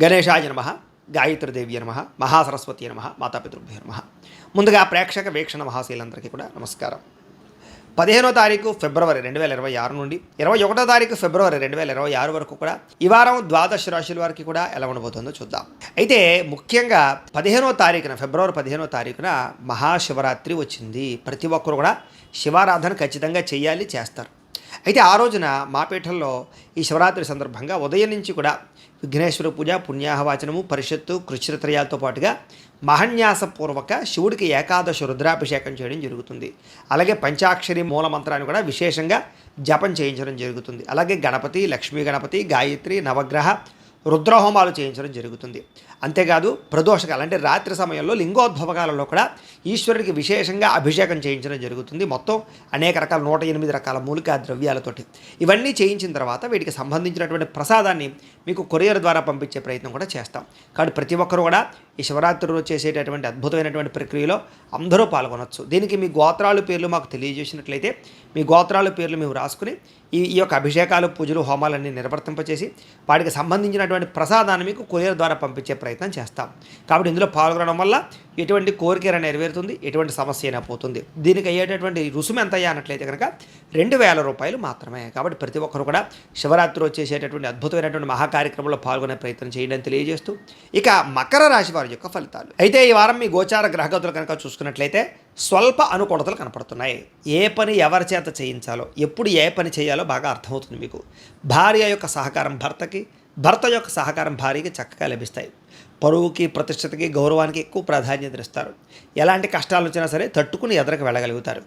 గణేశాయ నమః, గాయత్రీదేవి నమః, మహాసరస్వతి నమః, మాతాపితృభ్యో నమః. ముందుగా ప్రేక్షక వీక్షణ మహాశీలందరికీ కూడా నమస్కారం. 15వ తారీఖు ఫిబ్రవరి 2026 నుండి 21వ తారీఖు ఫిబ్రవరి 2026 వరకు కూడా ఈ వారం ద్వాదశ రాశుల వారికి కూడా ఎలా ఉండబోతుందో చూద్దాం. అయితే ముఖ్యంగా 15వ తారీఖున ఫిబ్రవరి 15వ తారీఖున మహాశివరాత్రి వచ్చింది. ప్రతి ఒక్కరు కూడా శివారాధన ఖచ్చితంగా చేయాలి, చేస్తారు. అయితే ఆ రోజున మా పీఠంలో ఈ శివరాత్రి సందర్భంగా ఉదయం నుంచి కూడా విఘ్నేశ్వర పూజ, పుణ్యాహవాచనము, పరిషత్తు, కృష్ణత్రయాలతో పాటుగా మహన్యాసపూర్వక శివుడికి ఏకాదశ రుద్రాభిషేకం చేయడం జరుగుతుంది. అలాగే పంచాక్షరి మూలమంత్రాన్ని కూడా విశేషంగా జపం చేయించడం జరుగుతుంది. అలాగే గణపతి, లక్ష్మీ గణపతి, గాయత్రి, నవగ్రహ రుద్రహోమాలు చేయించడం జరుగుతుంది. అంతేకాదు ప్రదోషకాలు అంటే రాత్రి సమయంలో లింగోద్భవకాలలో కూడా ఈశ్వరుడికి విశేషంగా అభిషేకం చేయించడం జరుగుతుంది. మొత్తం అనేక రకాల 108 రకాల మూలికా ద్రవ్యాలతోటి ఇవన్నీ చేయించిన తర్వాత వీటికి సంబంధించినటువంటి ప్రసాదాన్ని మీకు కొరియర్ ద్వారా పంపించే ప్రయత్నం కూడా చేస్తాం. కాబట్టి ప్రతి ఒక్కరు కూడా ఈ శివరాత్రి రోజు చేసేటటువంటి అద్భుతమైనటువంటి ప్రక్రియలో అందరూ పాల్గొనవచ్చు. దీనికి మీ గోత్రాలు పేర్లు మాకు తెలియజేసినట్లయితే మీ గోత్రాల పేర్లు మేము రాసుకుని ఈ యొక్క అభిషేకాలు, పూజలు, హోమాలన్నీ నిర్వర్తింపచేసి వాటికి సంబంధించినటువంటి ప్రసాదాన్ని మీకు కొరియర్ ద్వారా పంపించే ప్రయత్నం చేస్తాం. కాబట్టి ఇందులో పాల్గొనడం వల్ల ఎటువంటి కోరిక నెరవేరుతుంది, ఎటువంటి సమస్య అయినా పోతుంది. దీనికి అయ్యేటటువంటి రుసుము ఎంత అయ్యా అన్నట్లయితే కనుక 2000 రూపాయలు మాత్రమే. కాబట్టి ప్రతి ఒక్కరు కూడా శివరాత్రి వచ్చేసేటటువంటి అద్భుతమైనటువంటి మహాకార్యక్రమంలో పాల్గొనే ప్రయత్నం చేయండి తెలియజేస్తూ, ఇక మకర రాశి వారి యొక్క ఫలితాలు. అయితే ఈ వారం మీ గోచార గ్రహగతులు కనుక చూసుకున్నట్లయితే స్వల్ప అనుకూలతలు కనపడుతున్నాయి. ఏ పని ఎవరి చేత చేయించాలో, ఎప్పుడు ఏ పని చేయాలో బాగా అర్థమవుతుంది మీకు. భార్య యొక్క సహకారం భర్తకి, భర్త యొక్క సహకారం భార్యకి చక్కగా లభిస్తాయి. పరువుకి, ప్రతిష్టతకి, గౌరవానికి ఎక్కువ ప్రాధాన్యత ఇస్తారు. ఎలాంటి కష్టాలు వచ్చినా సరే తట్టుకుని ఎదరికి వెళ్ళగలుగుతారు.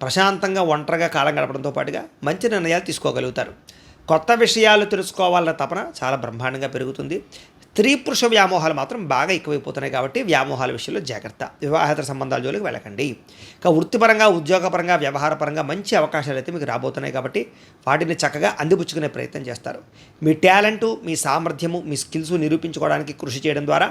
ప్రశాంతంగా ఒంటరిగా కాలం గడపడంతో పాటుగా మంచి నిర్ణయాలు తీసుకోగలుగుతారు. కొత్త విషయాలు తెలుసుకోవాలన్న తపన చాలా బ్రహ్మాండంగా పెరుగుతుంది. స్త్రీ పురుష వ్యామోహాలు మాత్రం బాగా ఎక్కువైపోతున్నాయి. కాబట్టి వ్యామోహాల విషయంలో జాగ్రత్త. వివాహేతర సంబంధాల జోలికి వెళ్ళకండి. ఇక వృత్తిపరంగా, ఉద్యోగపరంగా, వ్యవహారపరంగా మంచి అవకాశాలు అయితే మీకు రాబోతున్నాయి. కాబట్టి వాటిని చక్కగా అందిపుచ్చుకునే ప్రయత్నం చేస్తారు. మీ టాలెంటు, మీ సామర్థ్యము, మీ స్కిల్స్ నిరూపించుకోవడానికి కృషి చేయడం ద్వారా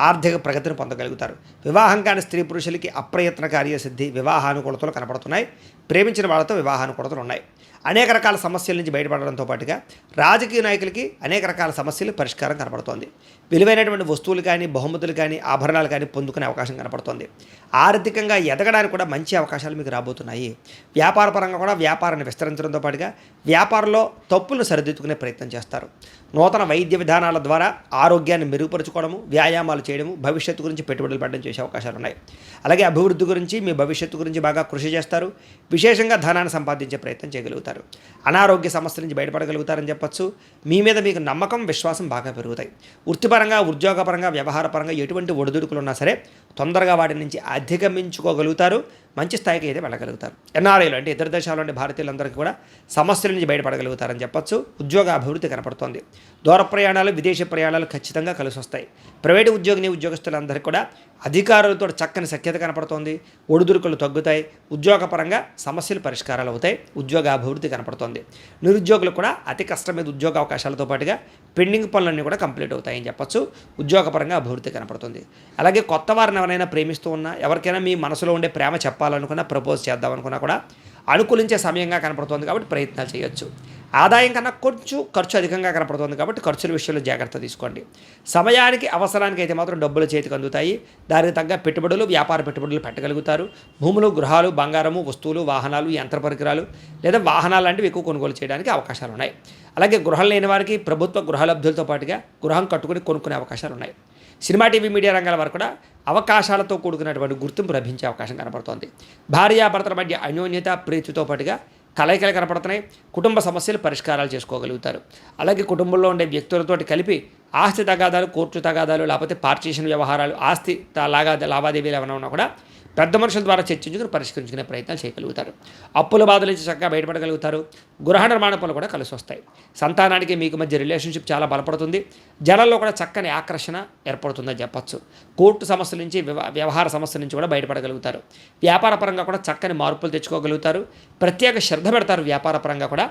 ఆర్థిక ప్రగతిని పొందగలుగుతారు. వివాహం కాని స్త్రీ పురుషులకి అప్రయత్న కార్యసిద్ధి, వివాహానుకూలతలు కనపడుతున్నాయి. ప్రేమించిన వాళ్ళతో వివాహానుకూలతలు ఉన్నాయి. అనేక రకాల సమస్యల నుంచి బయటపడడంతో పాటుగా రాజకీయ నాయకులకి అనేక రకాల సమస్యలు పరిష్కారం కనపడుతోంది. విలువైనటువంటి వస్తువులు కానీ, బహుమతులు కానీ, ఆభరణాలు కానీ పొందుకునే అవకాశం కనపడుతోంది. ఆర్థికంగా ఎదగడానికి కూడా మంచి అవకాశాలు మీకు రాబోతున్నాయి. వ్యాపార పరంగా కూడా వ్యాపారాన్ని విస్తరించడంతో పాటుగా వ్యాపారంలో తప్పులను సరిదిద్దుకునే ప్రయత్నం చేస్తారు. నూతన వైద్య విధానాల ద్వారా ఆరోగ్యాన్ని మెరుగుపరుచుకోవడము, వ్యాయామాలు చేయడము, భవిష్యత్తు గురించి పెట్టుబడులు పెట్టడం చేసే అవకాశాలు ఉన్నాయి. అలాగే అభివృద్ధి గురించి, మీ భవిష్యత్తు గురించి బాగా కృషి చేస్తారు. విశేషంగా ధనాన్ని సంపాదించే ప్రయత్నం చేయగలుగుతారు. అనారోగ్య సమస్యల నుంచి బయటపడగలుగుతారని చెప్పచ్చు. మీ మీద మీకు నమ్మకం, విశ్వాసం బాగా పెరుగుతాయి. వృత్తిపరంగా, ఉద్యోగపరంగా, వ్యవహారపరంగా ఎటువంటి ఒడిదుడుకులు ఉన్నా సరే తొందరగా వాటి నుంచి అధిగమించుకోగలుగుతారు. మంచి స్థాయికి అయితే వెళ్ళగలుగుతారు. ఎన్ఆర్ఐలు అంటే ఇతర దేశాల్లోని భారతీయులందరికీ కూడా సమస్యల నుంచి బయటపడగలుగుతారని చెప్పచ్చు. ఉద్యోగ అభివృద్ధి కనపడుతోంది. దూర ప్రయాణాలు, విదేశీ ప్రయాణాలు ఖచ్చితంగా కలిసి వస్తాయి. ప్రైవేటు ఉద్యోగులందరికీ కూడా అధికారులతో చక్కని సఖ్యత కనపడుతోంది. ఒడిదుడుకులు తగ్గుతాయి. ఉద్యోగపరంగా సమస్యలు పరిష్కారాలు అవుతాయి. ఉద్యోగ అభివృద్ధి కనపడుతోంది. నిరుద్యోగులు కూడా అతి కష్టం మీద ఉద్యోగ అవకాశాలతో పాటుగా పెండింగ్ పనులన్నీ కూడా కంప్లీట్ అవుతాయని చెప్పచ్చు. ఉద్యోగపరంగా అభివృద్ధి కనపడుతుంది. అలాగే కొత్త వారిని ఎవరైనా ప్రేమిస్తూ ఉన్నా, ఎవరికైనా మీ మనసులో ఉండే ప్రేమ చెప్పాలనుకున్నా, ప్రపోజ్ చేద్దామనుకున్నా కూడా అనుకూలించే సమయంగా కనపడుతుంది. కాబట్టి ప్రయత్నాలు చేయొచ్చు. ఆదాయం కన్నా కొంచెం ఖర్చు అధికంగా కనపడుతుంది. కాబట్టి ఖర్చుల విషయంలో జాగ్రత్త తీసుకోండి. సమయానికి, అవసరానికి అయితే మాత్రం డబ్బులు చేతికి అందుతాయి. దానికి తగ్గ పెట్టుబడులు, వ్యాపార పెట్టుబడులు పెట్టగలుగుతారు. భూములు, గృహాలు, బంగారము, వస్తువులు, వాహనాలు, యంత్ర పరికరాలు లేదా వాహనాలు లాంటివి ఎక్కువ కొనుగోలు చేయడానికి అవకాశాలు ఉన్నాయి. అలాగే గృహం లేని వారికి ప్రభుత్వ గృహలబ్ధులతో పాటుగా గృహం కట్టుకుని కొనుక్కునే అవకాశాలు ఉన్నాయి. సినిమా, టీవీ, మీడియా రంగాల వారు కూడా అవకాశాలతో కూడుకున్నటువంటి గుర్తింపు లభించే అవకాశం కనపడుతోంది. భార్యాభర్తల మధ్య అన్యోన్యత, ప్రీతితో పాటుగా కలయికలు కనపడుతున్నాయి. కుటుంబ సమస్యలు పరిష్కారాలు చేసుకోగలుగుతారు. అలాగే కుటుంబంలో ఉండే వ్యక్తులతోటి కలిపి ఆస్తి తగాదాలు, కోర్టు తగాదాలు, లేకపోతే పార్టీషన్ వ్యవహారాలు, ఆస్తి లావాదేవీలు ఏమైనా ఉన్నా కూడా పెద్ద మనుషుల ద్వారా చర్చించుకుని పరిష్కరించుకునే ప్రయత్నాలు చేయగలుగుతారు. అప్పుల బాధల నుంచి చక్కగా బయటపడగలుగుతారు. గృహ నిర్మాణ పనులు కూడా కలిసి వస్తాయి. సంతానానికి మీకు మధ్య రిలేషన్షిప్ చాలా బలపడుతుంది. జనాల్లో కూడా చక్కని ఆకర్షణ ఏర్పడుతుందని చెప్పచ్చు. కోర్టు సమస్యల నుంచి, వ్యవహార సమస్యల నుంచి కూడా బయటపడగలుగుతారు. వ్యాపార పరంగా కూడా చక్కని మార్పులు తెచ్చుకోగలుగుతారు. ప్రత్యేక శ్రద్ధ పెడతారు. వ్యాపార పరంగా కూడా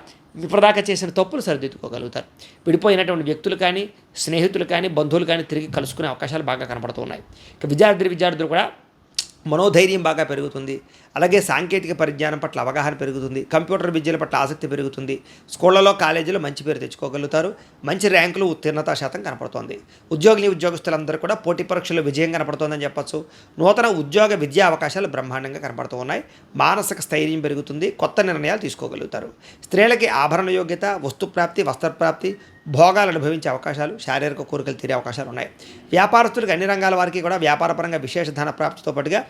ఇప్పటిదాకా చేసిన తప్పులు సరిదిద్దుకోగలుగుతారు. విడిపోయినటువంటి వ్యక్తులు కానీ, స్నేహితులు కానీ, బంధువులు కానీ తిరిగి కలుసుకునే అవకాశాలు బాగా కనపడుతూ ఉన్నాయి. ఇక విద్యార్థులు కూడా మనోధైర్యం బాగా పెరుగుతుంది. అలాగే సాంకేతిక పరిజ్ఞానం పట్ల అవగాహన పెరుగుతుంది, కంప్యూటర్ విద్యల పట్ల ఆసక్తి పెరుగుతుంది, స్కూళ్లలో కాలేజీలో మంచి పేరు తెచ్చుకోగలుగుతారు, మంచి ర్యాంకులు ఉత్తీర్ణతా శాతం కనపడుతోంది. ఉద్యోగులందరూ కూడా పోటీ పరీక్షల్లో విజయం కనపడుతోందని చెప్పొచ్చు. నూతన ఉద్యోగ విద్యా అవకాశాలు బ్రహ్మాండంగా కనపడుతూ ఉన్నాయి. మానసిక స్థైర్యం పెరుగుతుంది, కొత్త నిర్ణయాలు తీసుకోగలుగుతారు. స్త్రీలకి ఆభరణ యోగ్యత, వస్తుప్రాప్తి, వస్త్రప్రాప్తి, భోగాలు అనుభవించే అవకాశాలు, శారీరక కోరికలు తీరే అవకాశాలు ఉన్నాయి. వ్యాపారస్తులకు అన్ని రంగాల వారికి కూడా వ్యాపారపరంగా విశేష ధన ప్రాప్తితో పాటుగా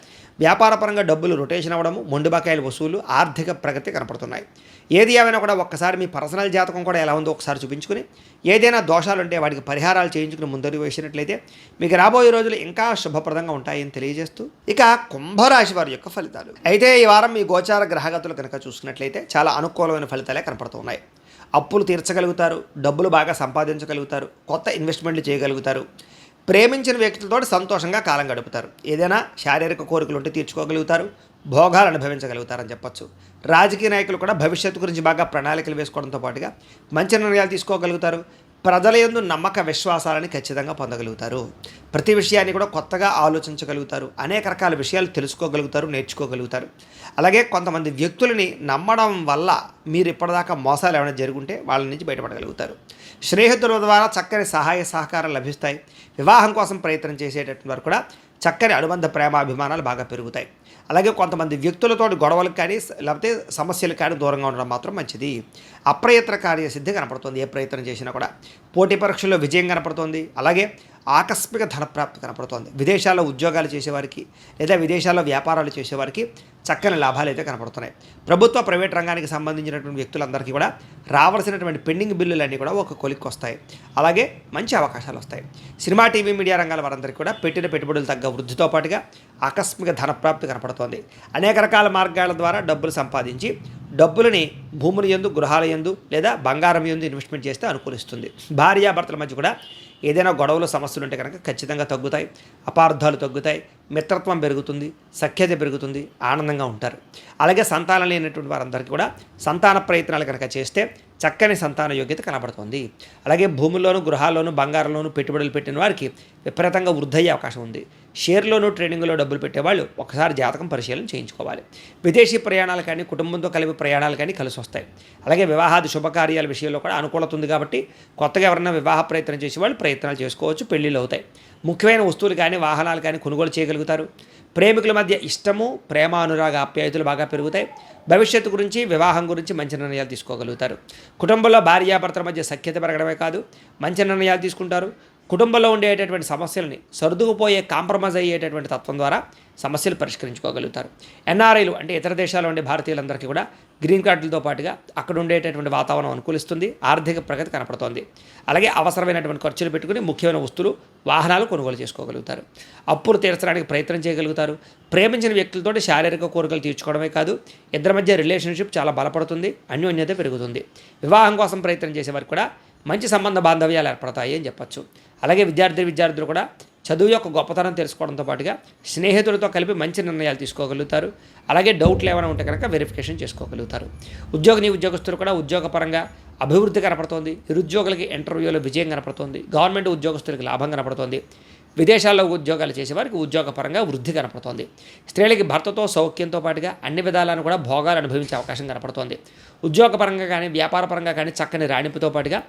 వ్యాపారపరంగా డబ్బులు రొటేషన్ అవ్వడము, మొండి బకాయిల వసూలు, ఆర్థిక ప్రగతి కనపడుతున్నాయి. ఏది ఏమైనా కూడా ఒక్కసారి మీ పర్సనల్ జాతకం కూడా ఎలా ఉందో ఒకసారి చూపించుకుని, ఏదైనా దోషాలు ఉంటే వాటికి పరిహారాలు చేయించుకుని ముందడుగు వేసినట్లయితే మీకు రాబోయే రోజులు ఇంకా శుభప్రదంగా ఉంటాయని తెలియజేస్తూ, ఇక కుంభరాశి వారి యొక్క ఫలితాలు. అయితే ఈ వారం మీ గోచార గ్రహగతులు కనుక చూసుకున్నట్లయితే చాలా అనుకూలమైన ఫలితాలే కనపడుతున్నాయి. అప్పులు తీర్చగలుగుతారు, డబ్బులు బాగా సంపాదించగలుగుతారు, కొత్త ఇన్వెస్ట్మెంట్లు చేయగలుగుతారు, ప్రేమించిన వ్యక్తులతో సంతోషంగా కాలం గడుపుతారు, ఏదైనా శారీరక కోరికలు ఉంటే తీర్చుకోగలుగుతారు, భోగాలు అనుభవించగలుగుతారని చెప్పొచ్చు. రాజకీయ నాయకులు కూడా భవిష్యత్తు గురించి బాగా ప్రణాళికలు వేసుకోవడంతో పాటుగా మంచి నిర్ణయాలు తీసుకోగలుగుతారు, ప్రజల యందు నమ్మక విశ్వాసాలని ఖచ్చితంగా పొందగలుగుతారు, ప్రతి విషయాన్ని కూడా కొత్తగా ఆలోచించగలుగుతారు, అనేక రకాల విషయాలు తెలుసుకోగలుగుతారు, నేర్చుకోగలుగుతారు. అలాగే కొంతమంది వ్యక్తులని నమ్మడం వల్ల మీరు ఇప్పటిదాకా మోసాలు ఏమైనా జరుగుంటే వాళ్ళ నుంచి బయటపడగలుగుతారు. స్నేహితుల ద్వారా చక్కని సహాయ సహకారాలు లభిస్తాయి. వివాహం కోసం ప్రయత్నం చేసేటటువంటి వారు కూడా చక్కని అనుబంధ ప్రేమాభిమానాలు బాగా పెరుగుతాయి. అలాగే కొంతమంది వ్యక్తులతో గొడవలకు కానీ లేకపోతే సమస్యలకు కానీ దూరంగా ఉండడం మాత్రం మంచిది. అప్రయత్న కార్యసిద్ధి కనపడుతుంది. ఏ ప్రయత్నం చేసినా కూడా పోటీ పరీక్షల్లో విజయం కనపడుతుంది. అలాగే ఆకస్మిక ధనప్రాప్తి కనపడుతోంది. విదేశాల్లో ఉద్యోగాలు చేసేవారికి లేదా విదేశాల్లో వ్యాపారాలు చేసేవారికి చక్కని లాభాలు అయితే కనపడుతున్నాయి. ప్రభుత్వ ప్రైవేట్ రంగానికి సంబంధించినటువంటి వ్యక్తులందరికీ కూడా రావాల్సినటువంటి పెండింగ్ బిల్లులన్నీ కూడా ఒక కొలిక్కి వస్తాయి. అలాగే మంచి అవకాశాలు వస్తాయి. సినిమా, టీవీ, మీడియా రంగాల వారందరికీ కూడా పెట్టిన పెట్టుబడులు తగ్గ వృద్ధితో పాటుగా ఆకస్మిక ధనప్రాప్తి కనపడుతోంది. అనేక రకాల మార్గాల ద్వారా డబ్బులు సంపాదించి డబ్బులని భూముల యందు, గృహాల యందు లేదా బంగారం యందు ఇన్వెస్ట్మెంట్ చేస్తే అనుకూలిస్తుంది. భార్యాభర్తల మధ్య కూడా ఏదైనా గొడవలు, సమస్యలు ఉంటే కనుక ఖచ్చితంగా తగ్గుతాయి, అపార్థాలు తగ్గుతాయి, మిత్రత్వం పెరుగుతుంది, సఖ్యత పెరుగుతుంది, ఆనందంగా ఉంటారు. అలాగే సంతానం లేనటువంటి వారందరికీ కూడా సంతాన ప్రయత్నాలు కనుక చేస్తే చక్కని సంతాన యోగ్యత కనబడుతుంది. అలాగే భూముల్లోనూ, గృహాల్లోనూ, బంగారంలోనూ పెట్టుబడులు పెట్టిన వారికి విపరీతంగా వృద్ధయ్యే అవకాశం ఉంది. షేర్లోనూ, ట్రేడింగ్లో డబ్బులు పెట్టేవాళ్ళు ఒకసారి జాతకం పరిశీలన చేయించుకోవాలి. విదేశీ ప్రయాణాలు కానీ, కుటుంబంతో కలిపి ప్రయాణాలు కానీ కలిసి వస్తాయి. అలాగే వివాహాది శుభకార్యాల విషయంలో కూడా అనుకూలత ఉంది కాబట్టి కొత్తగా ఎవరైనా వివాహ ప్రయత్నం చేసేవాళ్ళు ప్రయత్నాలు చేసుకోవచ్చు, పెళ్ళిళ్ళు అవుతాయి. ముఖ్యమైన వస్తువులు కానీ, వాహనాలు కానీ కొనుగోలు చేయగలుగుతారు. ప్రేమికుల మధ్య ఇష్టము, ప్రేమ, అనురాగ, ఆప్యాయతలు బాగా పెరుగుతాయి. భవిష్యత్తు గురించి, వివాహం గురించి మంచి నిర్ణయాలు తీసుకోగలుగుతారు. కుటుంబంలో భార్యాభర్తల మధ్య సఖ్యత పెరగడమే కాదు, మంచి నిర్ణయాలు తీసుకుంటారు. కుటుంబంలో ఉండేటటువంటి సమస్యలని సర్దుకుపోయే, కాంప్రమైజ్ అయ్యేటటువంటి తత్వం ద్వారా సమస్యలు పరిష్కరించుకోగలుగుతారు. ఎన్ఆర్ఐలు అంటే ఇతర దేశాల్లో ఉండే భారతీయులందరికీ కూడా గ్రీన్ కార్డులతో పాటుగా అక్కడ ఉండేటటువంటి వాతావరణం అనుకూలిస్తుంది, ఆర్థిక ప్రగతి కనపడుతోంది. అలాగే అవసరమైనటువంటి ఖర్చులు పెట్టుకుని ముఖ్యమైన వస్తువులు, వాహనాలు కొనుగోలు చేసుకోగలుగుతారు. అప్పులు తీర్చడానికి ప్రయత్నం చేయగలుగుతారు. ప్రేమించిన వ్యక్తులతో శారీరక కోరికలు తీర్చుకోవడమే కాదు, ఇద్దరి మధ్య రిలేషన్షిప్ చాలా బలపడుతుంది, అన్యోన్యత పెరుగుతుంది. వివాహం కోసం ప్రయత్నం చేసేవారికి కూడా మంచి సంబంధ బాంధవ్యాలు ఏర్పడతాయి అని చెప్పచ్చు. అలాగే విద్యార్థులు కూడా చదువు యొక్క గొప్పతనం తెలుసుకోవడంతో పాటుగా స్నేహితులతో కలిపి మంచి నిర్ణయాలు తీసుకోగలుగుతారు. అలాగే డౌట్లు ఏమైనా ఉంటే కనుక వెరిఫికేషన్ చేసుకోగలుగుతారు. ఉద్యోగస్తులు కూడా ఉద్యోగపరంగా అభివృద్ధి కనపడుతోంది. నిరుద్యోగులకి ఇంటర్వ్యూలో విజయం కనపడుతోంది. గవర్నమెంట్ ఉద్యోగస్తులకి లాభం కనపడుతోంది. విదేశాల్లో ఉద్యోగాలు చేసేవారికి ఉద్యోగపరంగా వృద్ధి కనపడుతోంది. స్త్రీలకి భర్తతో సౌఖ్యంతో పాటుగా అన్ని విధాలను కూడా భోగాలు అనుభవించే అవకాశం కనపడుతోంది. ఉద్యోగపరంగా కానీ, వ్యాపారపరంగా కానీ చక్కని రాణింపుతో పాటుగా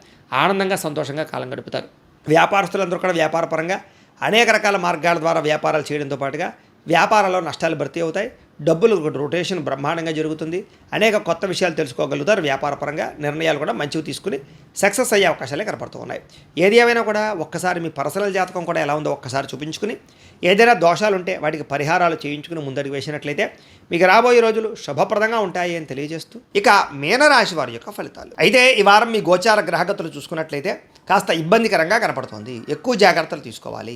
ఆనందంగా, సంతోషంగా కాలం గడుపుతారు. వ్యాపారస్తులందరూ కూడా వ్యాపారపరంగా అనేక రకాల మార్గాల ద్వారా వ్యాపారాలు చేయడంతో పాటుగా వ్యాపారాల్లో నష్టాలు భర్తీ అవుతాయి. డబ్బులు రొటేషన్ బ్రహ్మాండంగా జరుగుతుంది. అనేక కొత్త విషయాలు తెలుసుకోగలుగుతారు. వ్యాపారపరంగా నిర్ణయాలు కూడా మంచివి తీసుకుని సక్సెస్ అయ్యే అవకాశాలే కనపడుతూ ఉన్నాయి. ఏది ఏమైనా కూడా ఒక్కసారి మీ పర్సనల్ జాతకం కూడా ఎలా ఉందో ఒక్కసారి చూపించుకుని, ఏదైనా దోషాలు ఉంటే వాటికి పరిహారాలు చేయించుకుని ముందడుగు వేసినట్లయితే మీకు రాబోయే రోజులు శుభప్రదంగా ఉంటాయి అని తెలియజేస్తూ, ఇక మీనరాశి వారి యొక్క ఫలితాలు. అయితే ఈ వారం మీ గోచార గ్రహగతులు చూసుకున్నట్లయితే కాస్త ఇబ్బందికరంగా కనపడుతోంది. ఎక్కువ జాగ్రత్తలు తీసుకోవాలి.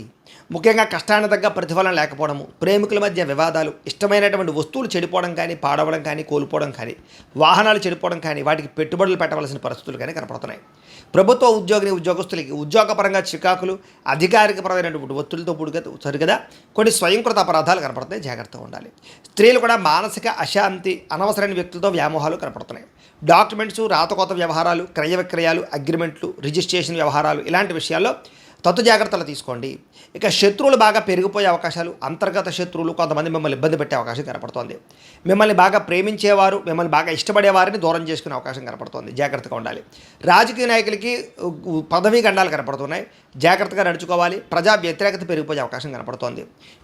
ముఖ్యంగా కష్టానికి తగ్గ ప్రతిఫలం లేకపోవడము, ప్రేమికుల మధ్య వివాదాలు, ఇష్టమైనటువంటి వస్తువులు చెడిపోవడం కానీ, పాడవడం కానీ, కోల్పోవడం కానీ, వాహనాలు చెడిపోవడం కానీ, వాటికి పెట్టుబడులు పెట్టవలసిన పరిస్థితులు కానీ కనపడుతున్నాయి. ప్రభుత్వ ఉద్యోగస్తులకి ఉద్యోగపరంగా చికాకులు, అధికారికపరమైనటువంటి ఒత్తిడితో సరిగదా కొన్ని స్వయంకృత అపరాధాలు కనపడుతున్నాయి. జాగ్రత్తగా ఉండాలి. స్త్రీలు కూడా మానసిక అశాంతి, అనవసరమైన వ్యక్తులతో వ్యామోహాలు కనపడుతున్నాయి. డాక్యుమెంట్స్, రాతకోత వ్యవహారాలు, క్రయ విక్రయాలు, అగ్రిమెంట్లు, రిజిస్ట్రేషన్ వ్యవహారాలు ఇలాంటి విషయాల్లో తత్తు జాగ్రత్తలు తీసుకోండి. ఇక శత్రువులు బాగా పెరిగిపోయే అవకాశాలు, అంతర్గత శత్రువులు కొంతమంది మిమ్మల్ని ఇబ్బంది పెట్టే అవకాశం కనపడుతోంది. మిమ్మల్ని బాగా ప్రేమించేవారు, మిమ్మల్ని బాగా ఇష్టపడేవారిని దూరం చేసుకునే అవకాశం కనపడుతోంది. జాగ్రత్తగా ఉండాలి. రాజకీయ నాయకులకి పదవీ గండాలు కనపడుతున్నాయి. జాగ్రత్తగా నడుచుకోవాలి. ప్రజా వ్యతిరేకత పెరిగిపోయే అవకాశం కనపడుతోంది.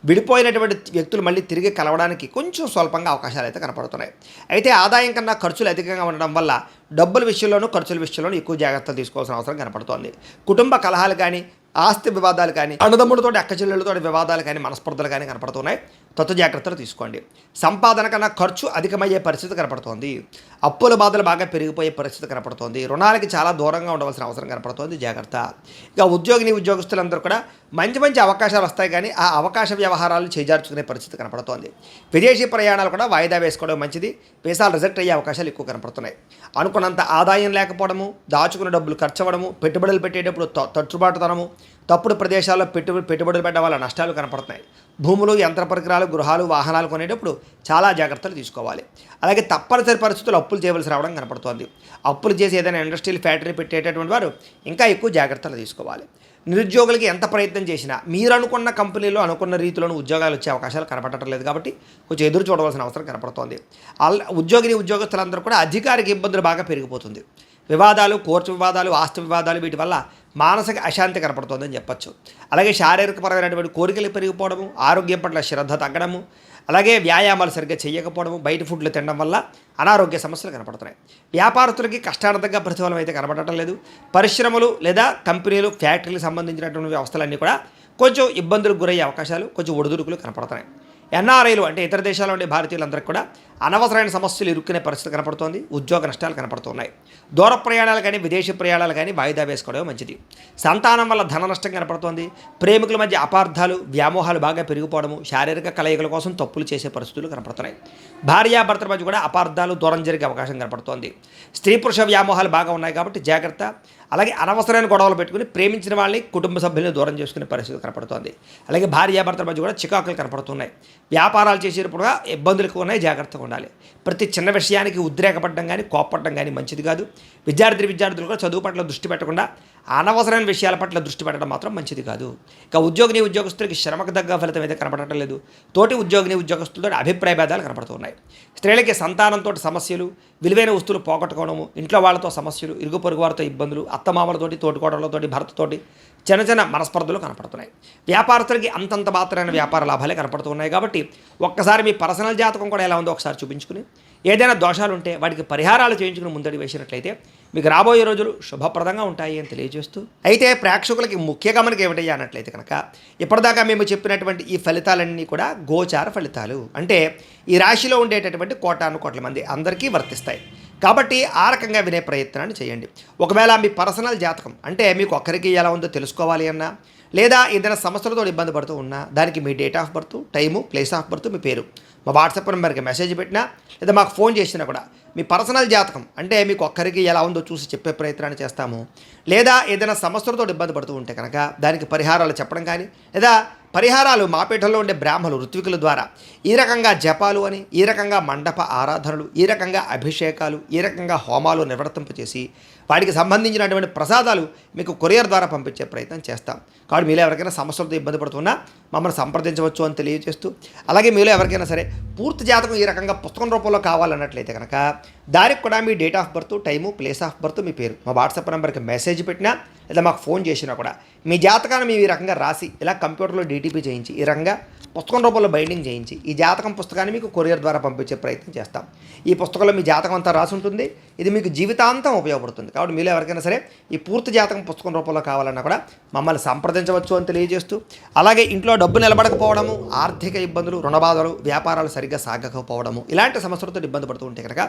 విడిపోయినటువంటి వ్యక్తులు మళ్ళీ తిరిగి కలవడానికి కొంచెం స్వల్పంగా అవకాశాలు అయితే కనపడుతున్నాయి. అయితే ఆదాయం కన్నా ఖర్చులు అధికంగా ఉండడం వల్ల డబ్బుల విషయంలోనూ ఖర్చుల విషయంలోనూ ఎక్కువ జాగ్రత్తలు తీసుకోవాల్సిన అవసరం కనపడుతోంది. కుటుంబ కలహాలు కానీ, ఆస్తి వివాదాలు కానీ, అన్నదమ్ముడితోటి అక్క చెల్లెళ్ళతోటి వివాదాలు కానీ, మనస్పర్ధలు కానీ కనపడుతున్నాయి. తత్తు జాగ్రత్తలు తీసుకోండి. సంపాదన కన్నా ఖర్చు అధికమయ్యే పరిస్థితి కనపడుతోంది. అప్పుల బాధలు బాగా పెరిగిపోయే పరిస్థితి కనపడుతోంది. రుణాలకి చాలా దూరంగా ఉండవలసిన అవసరం కనపడుతోంది. జాగ్రత్త. ఇక ఉద్యోగులందరూ కూడా మంచి మంచి అవకాశాలు వస్తాయి, కానీ ఆ అవకాశ వ్యవహారాలు చేజార్చుకునే పరిస్థితి కనపడుతోంది. విదేశీ ప్రయాణాలు కూడా వాయిదా వేసుకోవడం మంచిది. వీసాలు రిజెక్ట్ అయ్యే అవకాశాలు ఎక్కువ కనపడుతున్నాయి. అనుకున్నంత ఆదాయం లేకపోవడము, దాచుకున్న డబ్బులు ఖర్చు అవ్వడము, పెట్టుబడులు పెట్టేటప్పుడు తట్టుబాటుతనము, తప్పుడు ప్రదేశాల్లో పెట్టుబడులు పెట్టడం వల్ల నష్టాలు కనపడుతున్నాయి. భూములు, యంత్ర పరికరాలు, గృహాలు, వాహనాలు కొనేటప్పుడు చాలా జాగ్రత్తలు తీసుకోవాలి. అలాగే తప్పనిసరి పరిస్థితులు అప్పులు చేయవలసి రావడం కనపడుతోంది. అప్పులు చేసి ఏదైనా ఇండస్ట్రియల్ ఫ్యాక్టరీ పెట్టేటటువంటి వారు ఇంకా ఎక్కువ జాగ్రత్తలు తీసుకోవాలి. నిరుద్యోగులకి ఎంత ప్రయత్నం చేసినా మీరు అనుకున్న కంపెనీలో అనుకున్న రీతిలోని ఉద్యోగాలు వచ్చే అవకాశాలు కనపడటం లేదు, కాబట్టి కొంచెం ఎదురు చూడవలసిన అవసరం కనపడుతోంది. ఉద్యోగస్తులందరూ కూడా అధికారిక ఇబ్బందులు బాగా పెరిగిపోతుంది. వివాదాలు, కోర్టు వివాదాలు, ఆస్తి వివాదాలు, వీటి వల్ల మానసిక అశాంతి కనపడుతోందని చెప్పచ్చు. అలాగే శారీరకపరమైనటువంటి కోరికలు పెరిగిపోవడము, ఆరోగ్యం పట్ల శ్రద్ధ తగ్గడము, అలాగే వ్యాయామాలు సరిగ్గా చేయకపోవడము, బయట ఫుడ్లు తినడం వల్ల అనారోగ్య సమస్యలు కనపడుతున్నాయి. వ్యాపారస్తులకి కష్టార్థంగా ప్రతిఫలం అయితే కనపడటం లేదు. పరిశ్రమలు లేదా కంపెనీలు, ఫ్యాక్టరీలకు సంబంధించినటువంటి వ్యవస్థలన్నీ కూడా కొంచెం ఇబ్బందులకు గురయ్యే అవకాశాలు, కొంచెం ఒడిదుడుకులు కనపడుతున్నాయి. ఎన్ఆర్ఐలు అంటే ఇతర దేశాల్లో ఉండే భారతీయులందరికీ కూడా అనవసరమైన సమస్యలు ఇరుక్కునే పరిస్థితి కనపడుతోంది. ఉద్యోగ నష్టాలు కనపడుతున్నాయి. దూర ప్రయాణాలు కానీ, విదేశీ ప్రయాణాలు కానీ వాయిదా వేసుకోవడం మంచిది. సంతానం వల్ల ధన నష్టం కనపడుతోంది. ప్రేమికుల మధ్య అపార్థాలు, వ్యామోహాలు బాగా పెరిగిపోవడము, శారీరక కలయికల కోసం తప్పులు చేసే పరిస్థితులు కనపడుతున్నాయి. భార్యాభర్తల మధ్య కూడా అపార్థాలు, దూరం జరిగే అవకాశం కనపడుతోంది. స్త్రీ పురుష వ్యామోహాలు బాగా ఉన్నాయి కాబట్టి జాగ్రత్త. అలాగే అనవసరమైన గొడవలు పెట్టుకుని ప్రేమించిన వాళ్ళని, కుటుంబ సభ్యులను దూరం చేసుకునే పరిస్థితి కనపడుతోంది. అలాగే భార్యాభర్తల మధ్య కూడా చికాకులు కనపడుతున్నాయి. వ్యాపారాలు చేసేటప్పుడు ఇబ్బందులు ఎక్కువ ఉన్నాయి, జాగ్రత్తగా ఉండాలి. ప్రతి చిన్న విషయానికి ఉద్రేకపడడం కానీ, కోప్పడడం కానీ మంచిది కాదు. విద్యార్థులు కూడా చదువు పట్ల దృష్టి పెట్టకుండా అనవసరమైన విషయాల పట్ల దృష్టి పెట్టడం మాత్రం మంచిది కాదు. ఇక ఉద్యోగస్తులకి శ్రమకు తగ్గ ఫలితం అయితే కనపడటం లేదు. తోటి ఉద్యోగస్తులతో అభిప్రాయ భేదాలు కనపడుతున్నాయి. స్త్రీలకి సంతానంతో సమస్యలు, విలువైన వస్తువులు పోగొట్టుకోవడము, ఇంట్లో వాళ్ళతో సమస్యలు, ఇరుగు పొరుగు వారితో ఇబ్బందులు, అత్తమామలతోటి, తోటికోడలతోటి, భర్తతోటి చిన్న మనస్పర్ధలు కనపడుతున్నాయి. వ్యాపారస్తులకి అంతంత మాత్రమైన వ్యాపార లాభాలే కనపడుతున్నాయి. కాబట్టి ఒక్కసారి మీ పర్సనల్ జాతకం కూడా ఎలా ఉందో ఒకసారి చూపించుకుని, ఏదైనా దోషాలు ఉంటే వాటికి పరిహారాలు చేయించుకుని ముందడి వేసినట్లయితే మీకు రాబోయే రోజులు శుభప్రదంగా ఉంటాయి అని తెలియజేస్తూ, అయితే ప్రేక్షకులకి ముఖ్య గమనిక ఏమిటయ్యా అన్నట్లయితే కనుక, ఇప్పటిదాకా మేము చెప్పినటువంటి ఈ ఫలితాలన్నీ కూడా గోచార ఫలితాలు. అంటే ఈ రాశిలో ఉండేటటువంటి కోటాను మంది అందరికీ వర్తిస్తాయి. కాబట్టి ఆ రకంగా వినే ప్రయత్నాన్ని చేయండి. ఒకవేళ మీ పర్సనల్ జాతకం అంటే మీకు ఒక్కరికి ఎలా ఉందో తెలుసుకోవాలి అన్నా, లేదా ఏదైనా సమస్యలతో ఇబ్బంది పడుతూ ఉన్నా, దానికి మీ date of birth, time, place of birth, మీ పేరు మా వాట్సాప్ నెంబర్కి మెసేజ్ పెట్టినా, లేదా మాకు ఫోన్ చేసినా కూడా మీ పర్సనల్ జాతకం అంటే మీకు ఒక్కరికి ఎలా ఉందో చూసి చెప్పే ప్రయత్నాన్ని చేస్తాము. లేదా ఏదైనా సమస్యలతో ఇబ్బంది పడుతూ ఉంటే కనుక దానికి పరిహారాలు చెప్పడం కానీ, లేదా పరిహారాలు మా పీఠంలో ఉండే బ్రాహ్మణులు, ఋత్వికుల ద్వారా ఈ రకంగా జపాలు అని, ఈ రకంగా మండప ఆరాధనలు, ఈ రకంగా అభిషేకాలు, ఈ రకంగా హోమాలు నిర్వర్తింపచేసి వాటికి సంబంధించినటువంటి ప్రసాదాలు మీకు కొరియర్ ద్వారా పంపించే ప్రయత్నం చేస్తాం. కాబట్టి మీలో ఎవరికైనా సమస్యలతో ఇబ్బంది పడుతున్నా మమ్మల్ని సంప్రదించవచ్చు అని తెలియజేస్తూ, అలాగే మీలో ఎవరికైనా సరే పూర్తి జాతకం ఈ రకంగా పుస్తకం రూపంలో కావాలన్నట్లయితే కనుక దానికి కూడా మీ date of birth, time, place of birth, మీ పేరు మా వాట్సాప్ నెంబర్కి మెసేజ్ పెట్టినా, లేదా మాకు ఫోన్ చేసినా కూడా మీ జాతకాన్ని మేము ఈ రకంగా రాసి ఇలా కంప్యూటర్లో డీటీపీ చేయించి ఈ రకంగా పుస్తకం రూపంలో బైండింగ్ చేయించి ఈ జాతకం పుస్తకాన్ని మీకు కొరియర్ ద్వారా పంపించే ప్రయత్నం చేస్తాం. ఈ పుస్తకంలో మీ జాతకం అంతా రాసి ఉంటుంది. ఇది మీకు జీవితాంతం ఉపయోగపడుతుంది. కాబట్టి మీలో ఎవరికైనా సరే ఈ పూర్తి జాతకం పుస్తకం రూపంలో కావాలన్నా కూడా మమ్మల్ని సంప్రదించవచ్చు అని తెలియజేస్తూ, అలాగే ఇంట్లో డబ్బు నిలబడకపోవడము, ఆర్థిక ఇబ్బందులు, రుణబాధలు, వ్యాపారాలు సరిగ్గా సాగకపోవడము, ఇలాంటి సమస్యలతో ఇబ్బంది పడుతూ ఉంటే కనుక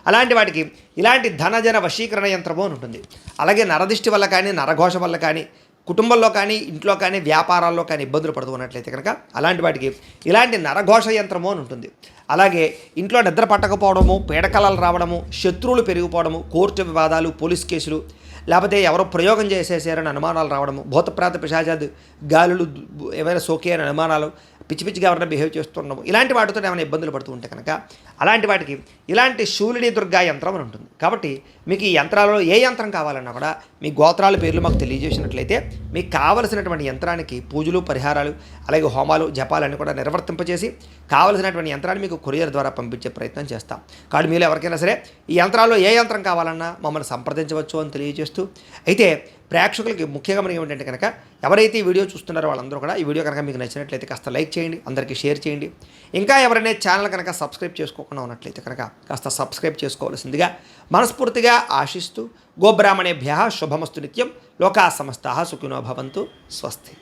అలాంటి వాటికి ఇలాంటి ధనజన వశీకరణ యంత్రము అని ఉంటుంది. అలాగే నరదిష్టి వల్ల కానీ, నరఘోష వల్ల కానీ, కుటుంబంలో కానీ, ఇంట్లో కానీ, వ్యాపారాల్లో కానీ ఇబ్బందులు పడుతూ ఉన్నట్లయితే కనుక అలాంటి వాటికి ఇలాంటి నరఘోష యంత్రము అని ఉంటుంది. అలాగే ఇంట్లో నిద్ర పట్టకపోవడము, పీడకలలు రావడము, శత్రువులు పెరిగిపోవడము, కోర్టు వివాదాలు, పోలీస్ కేసులు, లేకపోతే ఎవరో ప్రయోగం చేసేసారని అనుమానాలు రావడము, భూతప్రాత పిశాచాది గాలులు ఏమైనా సోకే అని అనుమానాలు, పిచ్చి పిచ్చిగా ఎవరైనా బిహేవ్ చేస్తుండము ఇలాంటి వాటితో ఏమైనా ఇబ్బందులు పడుతూ ఉంటే కనుక అలాంటి వాటికి ఇలాంటి శూలిని దుర్గా యంత్రం అని ఉంటుంది. కాబట్టి మీకు ఈ యంత్రాలలో ఏ యంత్రం కావాలన్నా కూడా మీ గోత్రాల పేర్లు మాకు తెలియజేసినట్లయితే మీకు కావలసినటువంటి యంత్రానికి పూజలు పరిహారాలు అలాగే హోమాలు జపాలన్నీ కూడా నిర్వర్తింపచేసి కావలసినటువంటి యంత్రాన్ని మీకు కొరియర్ ద్వారా పంపించే ప్రయత్నం చేస్తాం. కాబట్టి మీరు ఎవరికైనా సరే ఈ యంత్రాల్లో ఏ యంత్రం కావాలన్నా మమ్మల్ని సంప్రదించవచ్చు అని తెలియజేస్తూ, అయితే ప్రేక్షకులకి ముఖ్యంగా మనకి ఏమిటంటే కనుక ఎవరైతే ఈ వీడియో చూస్తున్నారో వాళ్ళందరూ కూడా ఈ వీడియో కనుక మీకు నచ్చినట్లయితే కాస్త లైక్ చేయండి, అందరికీ షేర్ చేయండి. ఇంకా ఎవరైనా ఛానల్ కనుక సబ్స్క్రైబ్ చేసుకోకుండా ఉన్నట్లయితే కనుక కాస్త సబ్స్క్రైబ్ చేసుకోవాల్సిందిగా మనస్ఫూర్తిగా ఆశిస్తూ, గోబ్రాహ్మణేభ్యః శుభమస్తు నిత్యం, లోకా సమస్తాః సుఖినో భవంతు, స్వస్తి.